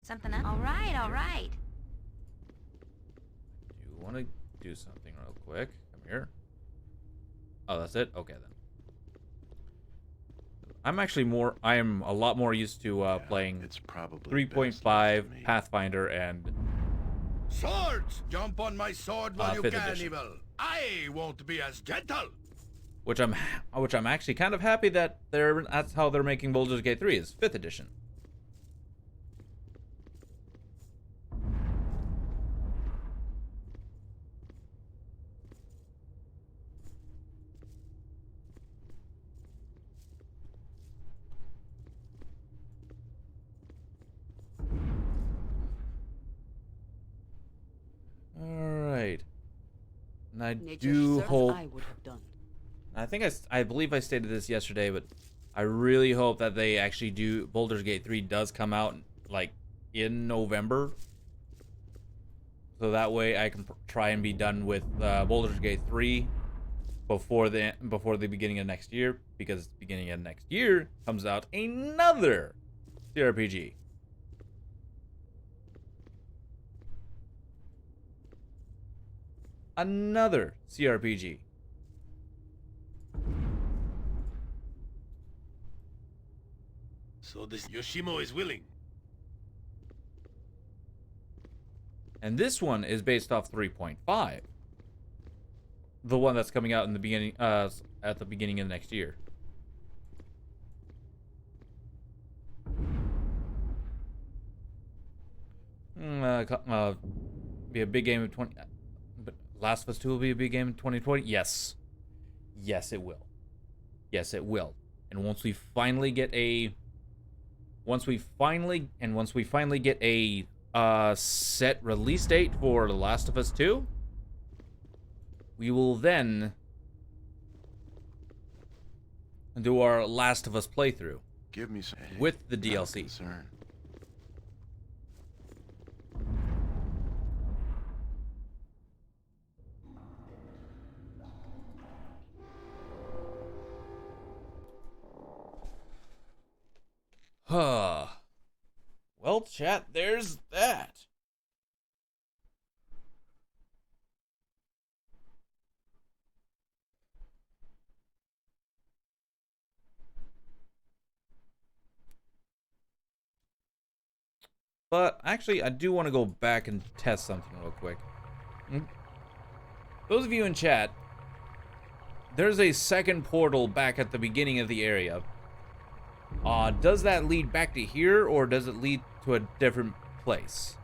Something up? All right, all right. Do you want to do something real quick? Come here. Oh, that's it? Okay, then. I am a lot more used to playing it's probably 3.5 Pathfinder and Swords! Jump on my sword while you 5th can, edition. evil. I won't be as gentle. which I'm actually kind of happy that that's how they're making Baldur's Gate 3 is 5th edition. Alright. And I do hope... I would have done. I believe I stated this yesterday, but I really hope that they actually do... Baldur's Gate 3 does come out, like, in November. So that way I can try and be done with Baldur's Gate 3 before the beginning of next year. Because beginning of next year comes out another CRPG. Another CRPG. So this Yoshimo is willing. And this one is based off 3.5. The one that's coming out in the beginning, at the beginning of next year. Be a big game of 20. But Last of Us 2 will be a big game in 2020. Yes, yes, it will. Yes, it will. And once we finally get a, set release date for The Last of Us 2, we will then do our Last of Us playthrough Give me some with the not a DLC. concern. Huh. Well, chat, there's that. But actually, I do want to go back and test something real quick. Those of you in chat, there's a second portal back at the beginning of the area. Does that lead back to here, or does it lead to a different place?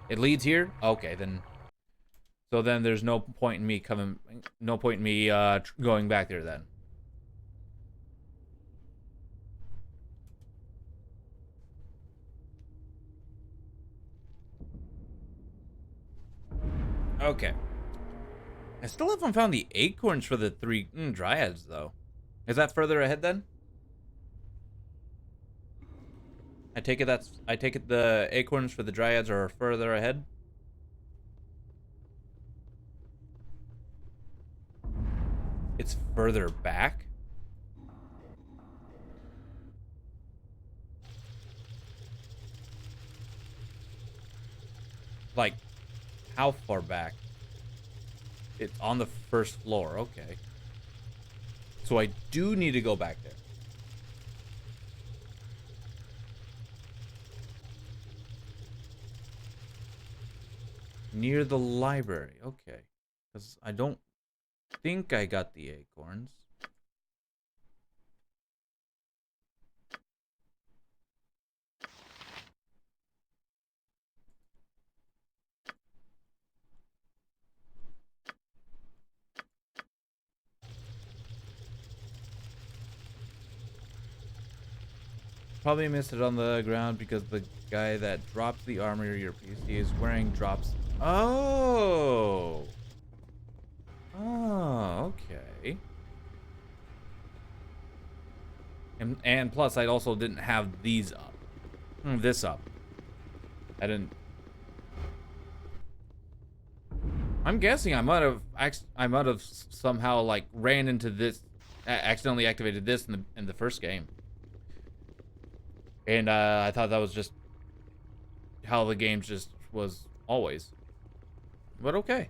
It leads here? Okay, then. So then there's no point in me going back there then. Okay. I still haven't found the acorns for the 3 dryads, though. Is that further ahead, then? I take it the acorns for the dryads are further ahead? It's further back? Like, how far back? It's on the first floor, okay. So I do need to go back there. Near the library, okay. Because I don't think I got the acorns. Probably missed it on the ground because the guy that drops the armor your PC is wearing drops. Oh. Oh, okay. And plus, I also didn't have these up. This up. I didn't. I'm guessing I might have somehow like ran into this accidentally activated this in the first game. And I thought that was just how the game just was always. But okay.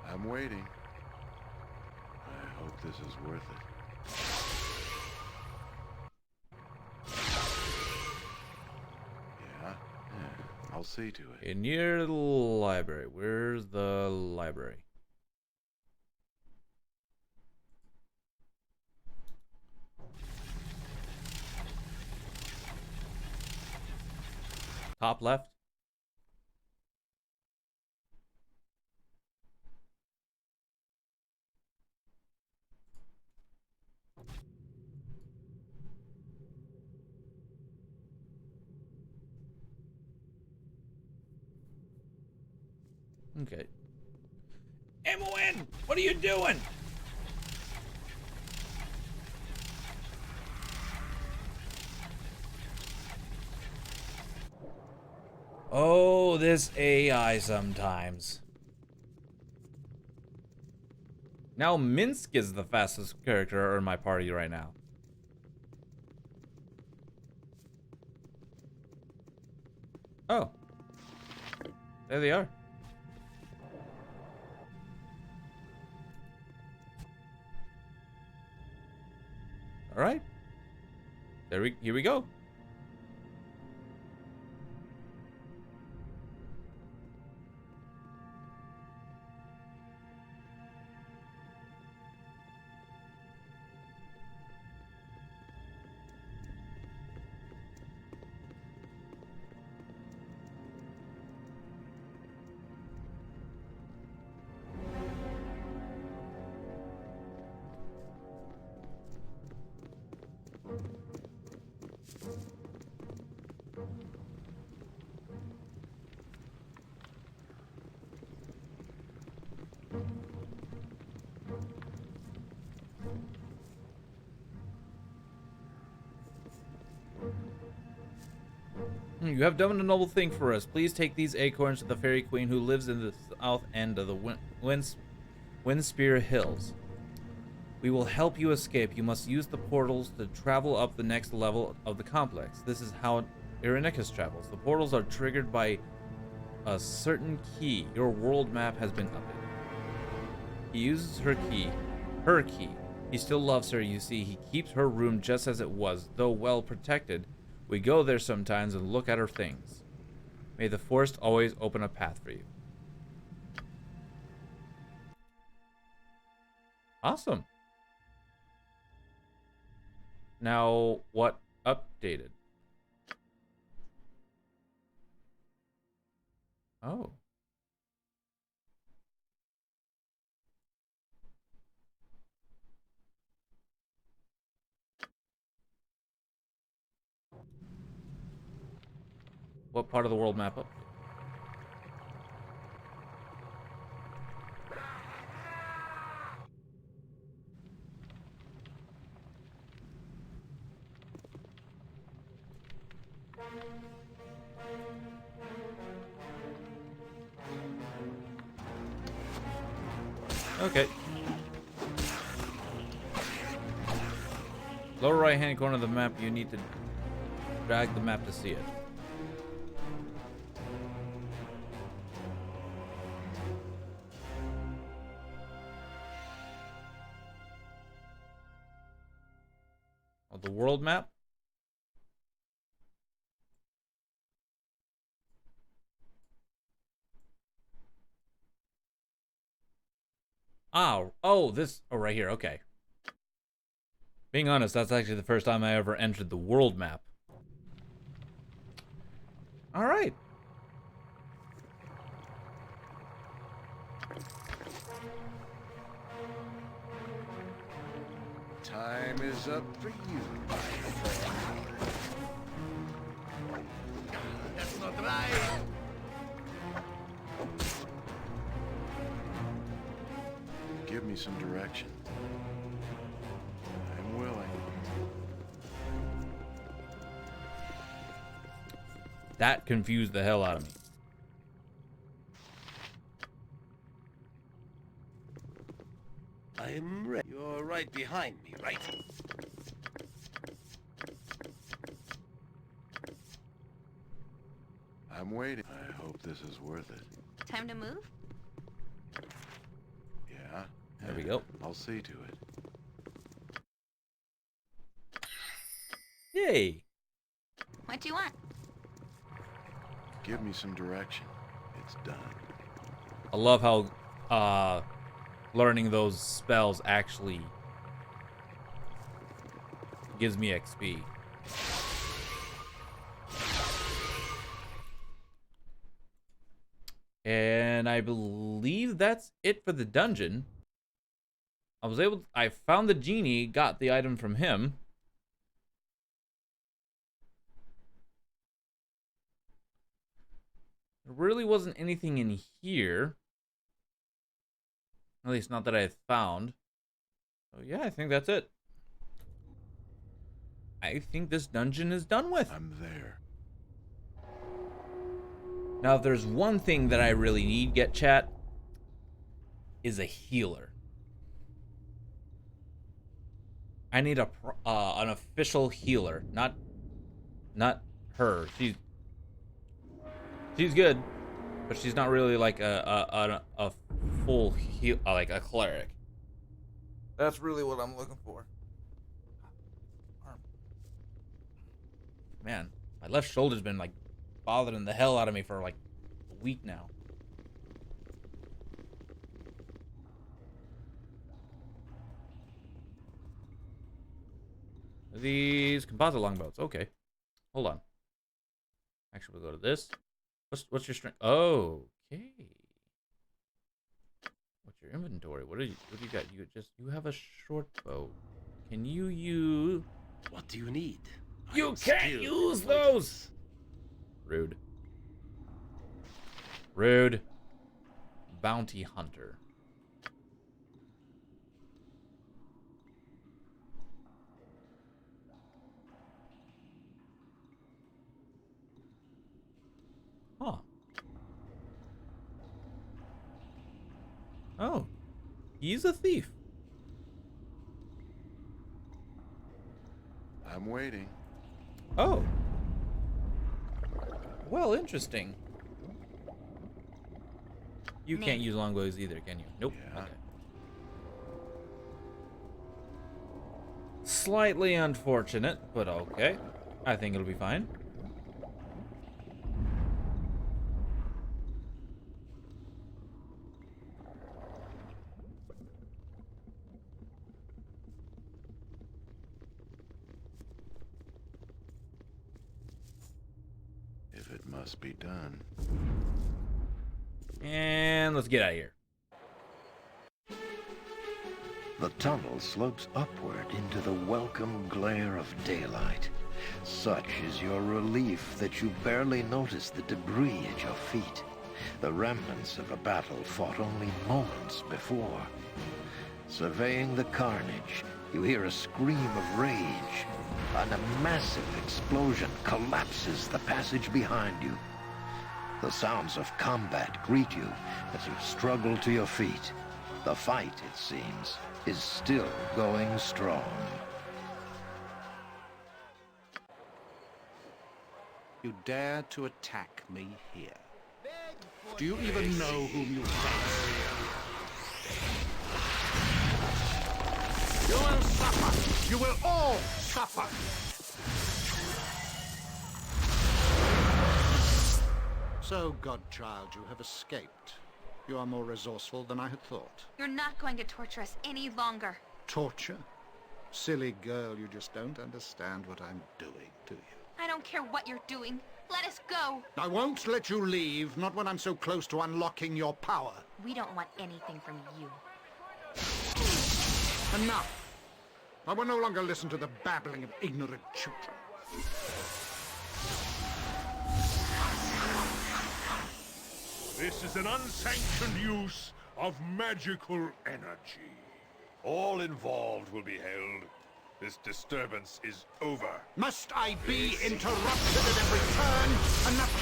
I'm waiting. I hope this is worth it. Yeah, I'll see to it. Near the library. Where's the library? Top left. Okay. MON, what are you doing? Oh, this AI sometimes. Now Minsk is the fastest character in my party right now. Oh. There they are. All right. Here we go. You have done a noble thing for us. Please take these acorns to the fairy queen who lives in the south end of the Windspear Hills. We will help you escape. You must use the portals to travel up the next level of the complex. This is how Irenicus travels. The portals are triggered by a certain key. Your world map has been updated. He uses her key. He still loves her, you see. He keeps her room just as it was, though well protected. We go there sometimes and look at her things. May the forest always open a path for you. Awesome. Now, what updated? Oh. What part of the world map updated? Okay. Lower right hand corner of the map, you need to drag the map to see it. Oh, the world map? Oh, this, oh, right here, okay. Being honest, that's actually the first time I ever entered the world map. All right. Time is up for you, my friend. That's not right. Give me some direction. I'm willing. That confused the hell out of me. I'm ready. You're right behind me, right? I'm waiting. I hope this is worth it. Time to move? Yeah? There we go. I'll see to it. Yay! What do you want? Give me some direction. It's done. I love how learning those spells actually gives me XP. And I believe that's it for the dungeon. I found the genie, got the item from him. There really wasn't anything in here. At least not that I found. So yeah, I think that's it. I think this dungeon is done with. I'm there. Now, if there's one thing that I really need, get chat, is a healer. I need an official healer, not her. She's good, but she's not really like a full heal, like a cleric. That's really what I'm looking for. Man, my left shoulder's been like bothering the hell out of me for like a week now. These composite longbows. Okay, hold on. Actually, we'll go to this. What's your strength? Oh, okay. What's your inventory? What do you got? You have a short bow. Can you use? What do you need? You can't use those. Rude. Rude. Bounty hunter. Huh. Oh. He's a thief. I'm waiting. Oh. Well, interesting. You can't use longbows either, can you? Nope. Yeah. Okay. Slightly unfortunate, but okay. I think it'll be fine. If it must be done. And let's get out of here. The tunnel slopes upward into the welcome glare of daylight. Such is your relief that you barely notice the debris at your feet, the remnants of a battle fought only moments before. Surveying the carnage, you hear a scream of rage, and a massive explosion collapses the passage behind you. The sounds of combat greet you as you struggle to your feet. The fight, it seems, is still going strong. You dare to attack me here. Do you even know whom you face? You will suffer! You will all suffer! So, Godchild, you have escaped. You are more resourceful than I had thought. You're not going to torture us any longer. Torture? Silly girl, you just don't understand what I'm doing, do you? I don't care what you're doing. Let us go. I won't let you leave, not when I'm so close to unlocking your power. We don't want anything from you. Enough! I will no longer listen to the babbling of ignorant children. This is an unsanctioned use of magical energy. All involved will be held This disturbance is over. Must I be interrupted at every turn? Enough.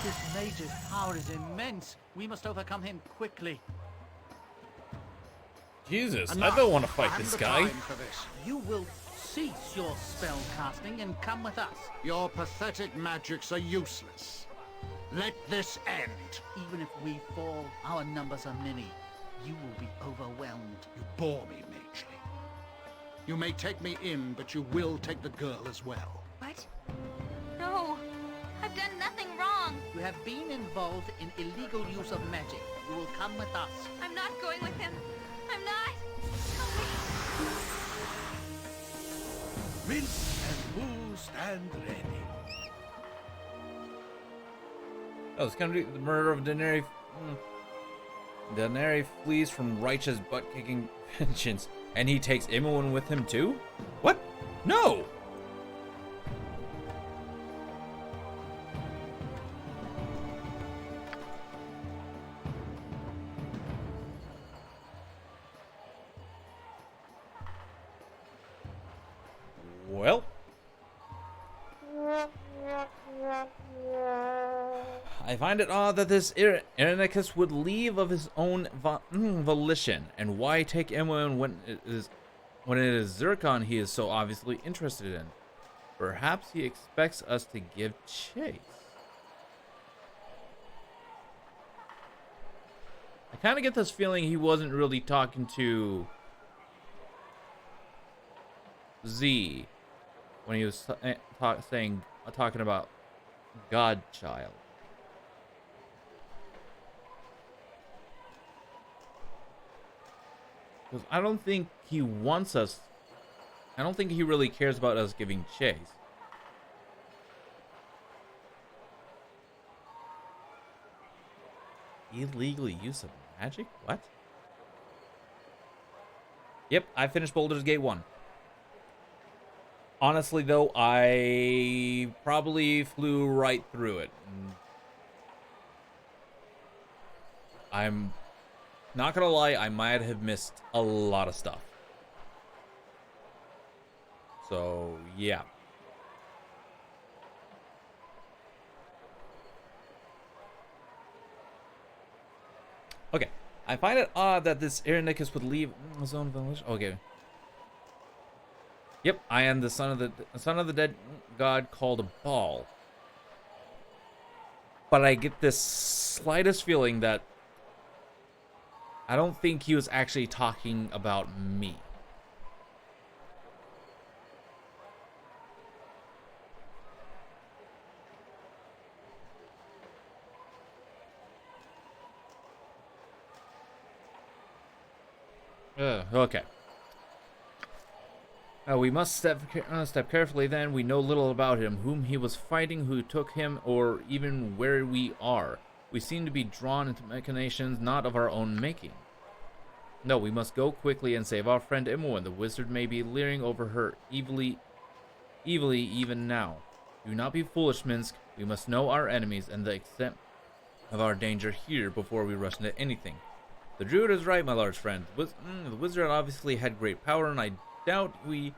This mage's power is immense. We must overcome him quickly. Jesus, I Enough. don't want to I fight haven't this the guy. time for this. You will cease your spell casting and come with us. Your pathetic magics are useless. Let this end. Even if we fall, our numbers are many. You will be overwhelmed. You bore me, Magely. You may take me in, but you will take the girl as well. What? No. I've done nothing wrong. You have been involved in illegal use of magic. You will come with us. I'm not going with him. I'm not. Rinse and Boo stand ready. Oh, it's gonna be the murder of Daenerys. Daenerys flees from righteous butt-kicking vengeance, and he takes Imoen with him too? What? No! Well, I find it odd that this Irenicus would leave of his own volition, and why take Imoen when it is Zercon he is so obviously interested in. Perhaps he expects us to give chase. I kind of get this feeling he wasn't really talking to Z when he was talking about Godchild. Because I don't think he wants us. I don't think he really cares about us giving chase. Illegal use of magic? What? Yep, I finished Baldur's Gate 1. Honestly, though, I probably flew right through it. I'm not gonna lie, I might have missed a lot of stuff. So, yeah. Okay, I find it odd that this Irenicus would leave his own village. Okay. Yep, I am the son of the dead god called Baal. But I get this slightest feeling that I don't think he was actually talking about me. Okay. We must step carefully then. We know little about him, whom he was fighting, who took him, or even where we are. We seem to be drawn into machinations not of our own making. No, we must go quickly and save our friend Imoen. The wizard may be leering over her evilly even now. Do not be foolish, Minsk. We must know our enemies and the extent of our danger here before we rush into anything. The druid is right, my large friend. The wizard obviously had great power, and I doubt we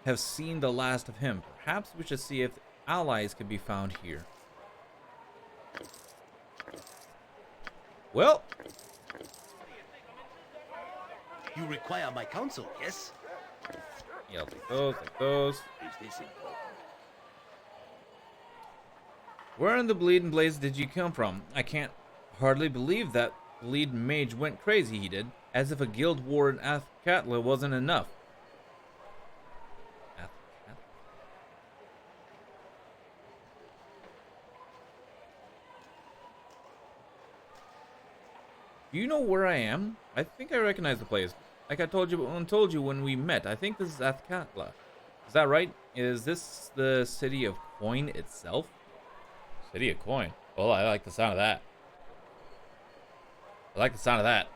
have seen the last of him. Perhaps we should see if allies can be found here. Well, You require my counsel, yes? yeah, I'll take those, like those. Is this important? Where in the bleeding blaze did you come from? I can't hardly believe that lead mage went crazy, he did. As if a guild war in Athkatla wasn't enough. Do you know where I am? I think I recognize the place. Like I told you when we met. I think this is Athkatla. Is that right? Is this the city of Coin itself? City of Coin. Well, I like the sound of that. I like the sound of that.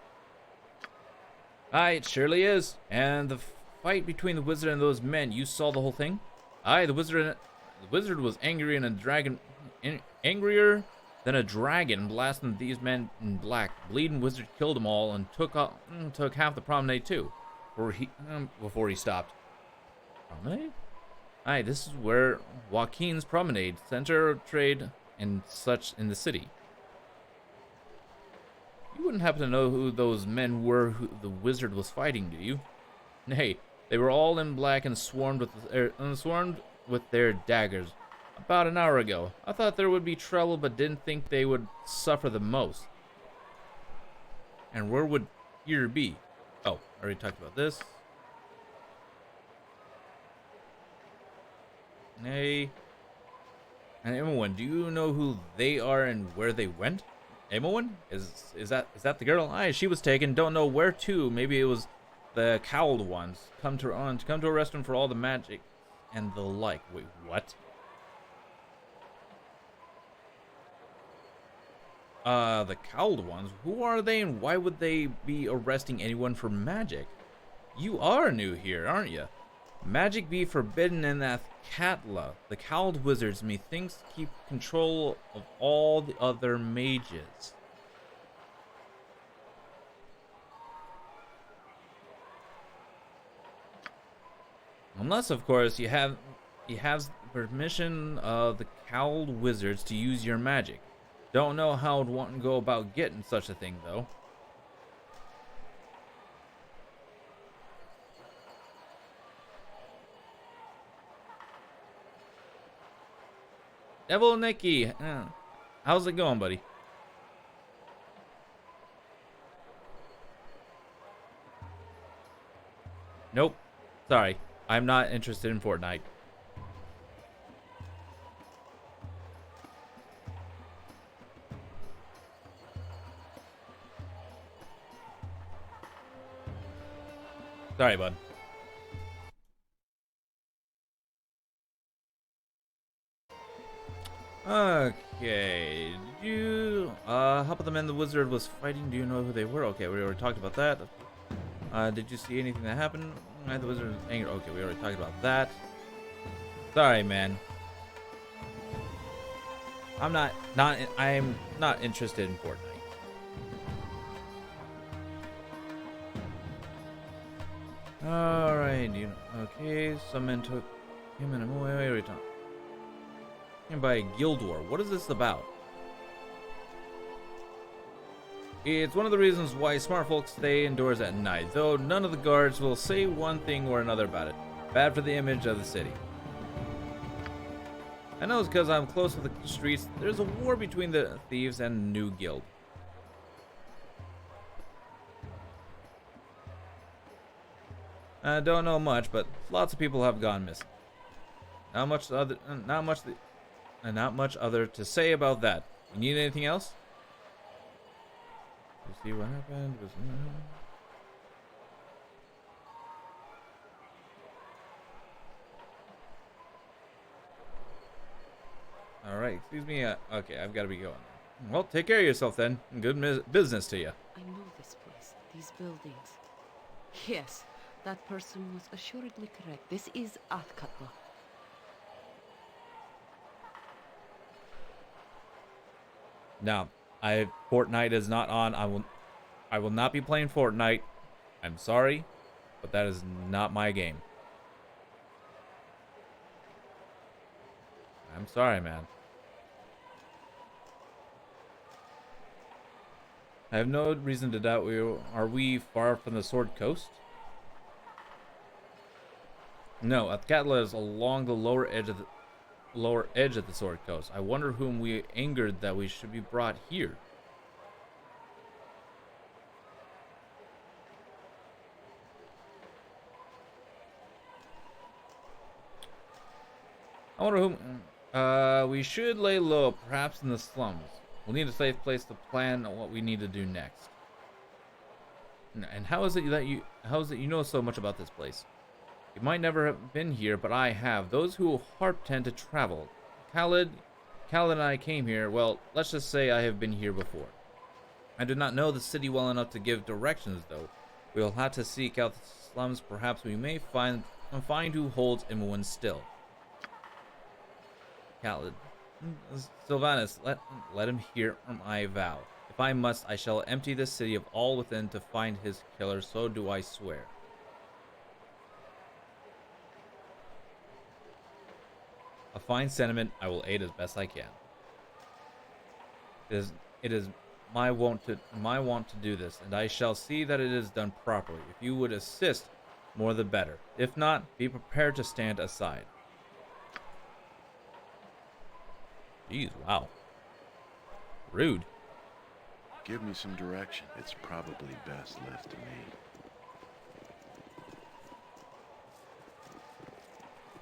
Aye, it surely is. And the fight between the wizard and those men, you saw the whole thing? Aye, the wizard was angry and a dragon angrier Then a dragon blasting these men in black. Bleeding wizard killed them all and took half the promenade too. Before he stopped. Promenade? Aye, this is where Joaquin's promenade, center of trade and such in the city. You wouldn't happen to know who those men were who the wizard was fighting, do you? Nay, they were all in black and swarmed with their daggers. About an hour ago, I thought there would be trouble, but didn't think they would suffer the most. And where would here be? Oh, I already talked about this. Nay. And Imowen, do you know who they are and where they went? Imowen? Is that the girl? Aye, she was taken. Don't know where to. Maybe it was the cowled ones. Come to arrest him for all the magic and the like. Wait, what? The cowled ones? Who are they and why would they be arresting anyone for magic? You are new here, aren't you? Magic be forbidden in Athkatla. The cowled wizards, methinks, keep control of all the other mages. Unless, of course, you have permission of the cowled wizards to use your magic. Don't know how I'd want to go about getting such a thing, though. Devil Nicky, how's it going, buddy? Nope. Sorry, I'm not interested in Fortnite. Sorry, bud. Okay, did you, how about the men the wizard was fighting? Do you know who they were? Okay, we already talked about that. Did you see anything that happened? The wizard was angry. Okay, we already talked about that. Sorry, man. I'm not interested in Fortnite. Alright, okay, some men took him and him away. Wait, and by a guild war. What is this about? It's one of the reasons why smart folks stay indoors at night, though none of the guards will say one thing or another about it. Bad for the image of the city. I know it's because I'm close to the streets. There's a war between the thieves and the new guild. I don't know much, but lots of people have gone missing. Not much other to say about that. You need anything else? You see what happened? All right, excuse me. Okay, I've got to be going. Well, take care of yourself then. Good business to you. I know this place, these buildings. Yes, that person was assuredly correct. This is Athkatla. Now, Fortnite is not on. I will not be playing Fortnite. I'm sorry, but that is not my game. I'm sorry, man. I have no reason to doubt are we far from the Sword Coast? No, Athkatla is along the lower edge of the Sword Coast. I wonder whom we angered that we should be brought here. I wonder whom we should lay low, perhaps in the slums. We'll need a safe place to plan on what we need to do next. And how is it you know so much about this place? You might never have been here, but I have. Those who harp tend to travel. Khaled and I came here. Well, let's just say I have been here before. I do not know the city well enough to give directions, though. We'll have to seek out the slums. Perhaps we may find who holds Imowen still. Khaled. Sylvanus, let him hear my vow. If I must, I shall empty this city of all within to find his killer, so do I swear. A fine sentiment, I will aid as best I can. It is my want to do this, and I shall see that it is done properly. If you would assist, more the better. If not, be prepared to stand aside. Jeez, wow. Rude. Give me some direction. It's probably best left to me.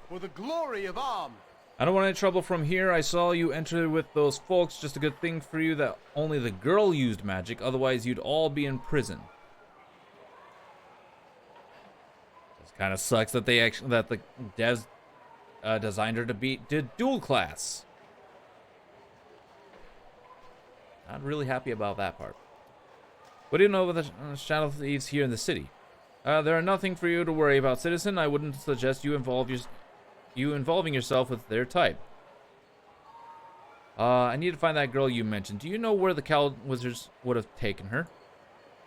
For the glory of Arm! I don't want any trouble from here. I saw you enter with those folks. Just a good thing for you that only the girl used magic. Otherwise, you'd all be in prison. This kind of sucks that they actually the devs designed her to be dual class. Not really happy about that part. What do you know about the shadow thieves here in the city? There are nothing for you to worry about, citizen. I wouldn't suggest you involving yourself with their type. I need to find that girl you mentioned. Do you know where the Cal Wizards would have taken her?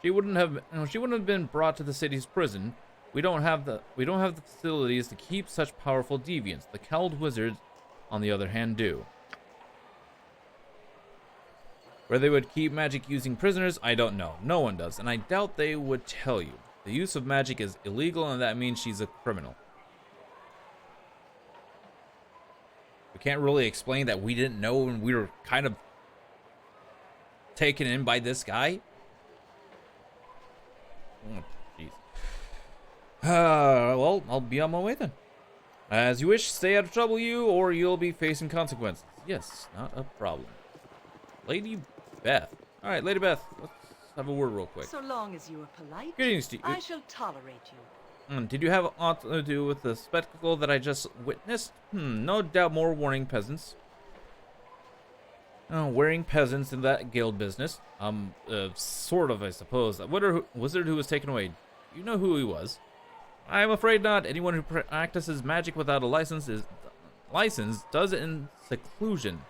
She wouldn't have been brought to the city's prison. We don't have the facilities to keep such powerful deviants. The Cald Wizards, on the other hand, do. Where they would keep magic using prisoners, I don't know. No one does, and I doubt they would tell you. The use of magic is illegal, and that means she's a criminal. We can't really explain that we didn't know and we were kind of taken in by this guy. Oh, jeez. Well, I'll be on my way then. As you wish, stay out of trouble, or you'll be facing consequences. Yes, not a problem. Lady Beth. All right, Lady Beth, let's have a word real quick. So long as you are polite, Greetings to you. I shall tolerate you. Did you have aught to do with the spectacle that I just witnessed? No doubt more warring peasants. Wearing peasants in that guild business. Sort of, I suppose. That wizard who was taken away. You know who he was? I'm afraid not. Anyone who practices magic without a license does it in seclusion.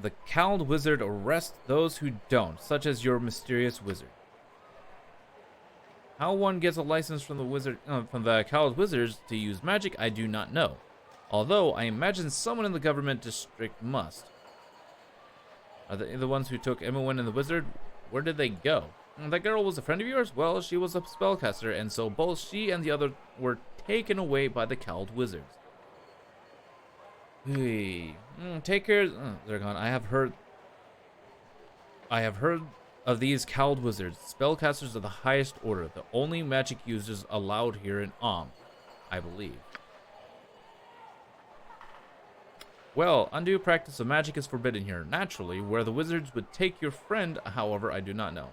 The Cald Wizard arrests those who don't, such as your mysterious wizard. How one gets a license from the Cald Wizards to use magic, I do not know. Although, I imagine someone in the government district must. Are they the ones who took Emma and the wizard? Where did they go? That girl was a friend of yours? Well, she was a spellcaster, and so both she and the other were taken away by the Cald Wizards. Hey, take care, Zercon. I have heard of these Cald Wizards. Spellcasters of the highest order, the only magic users allowed here in I believe. Well, undue practice of magic is forbidden here. Naturally, where the wizards would take your friend, however, I do not know.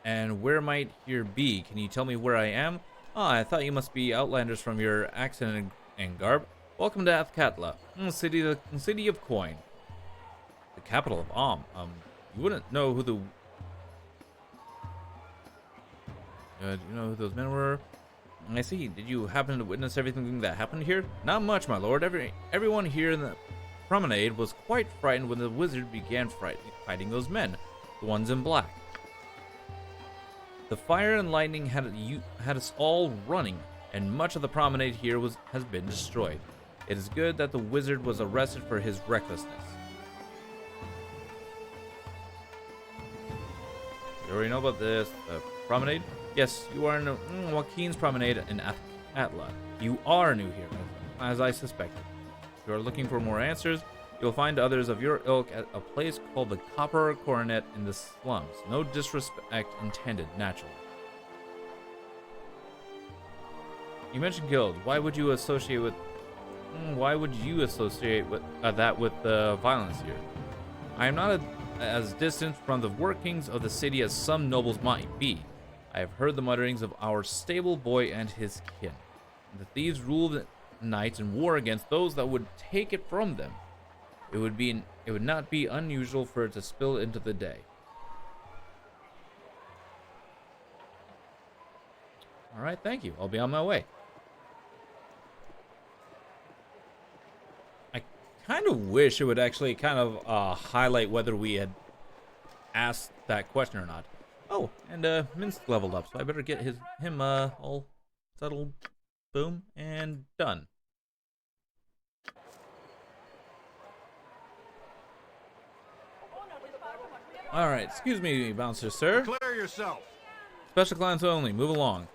And where might here be? Can you tell me where I am? I thought you must be outlanders from your accent and garb. Welcome to Athkatla, city of coin. The capital of you wouldn't know who the... do you know who those men were? I see. Did you happen to witness everything that happened here? Not much, my lord. Everyone here in the promenade was quite frightened when the wizard began fighting those men, the ones in black. The fire and lightning had us all running, and much of the promenade here has been destroyed. It is good that the wizard was arrested for his recklessness. You already know about this, the promenade? Yes, you are in Joaquin's promenade in Atla. You are new here, as I suspected. If you are looking for more answers, you'll find others of your ilk at a place called the Copper Coronet in the slums. No disrespect intended, naturally. You mentioned guild. Why would you associate that with the violence here? I am not as distant from the workings of the city as some nobles might be. I have heard the mutterings of our stable boy and his kin. The thieves rule the night and war against those that would take it from them. It would not be unusual for it to spill into the day. All right, thank you. I'll be on my way. I kind of wish it would actually kind of highlight whether we had asked that question or not. Oh, and Minsk leveled up, so I better get him all settled. Boom, and done. All right, excuse me, bouncer, sir. Clear yourself. Special clients only. Move along.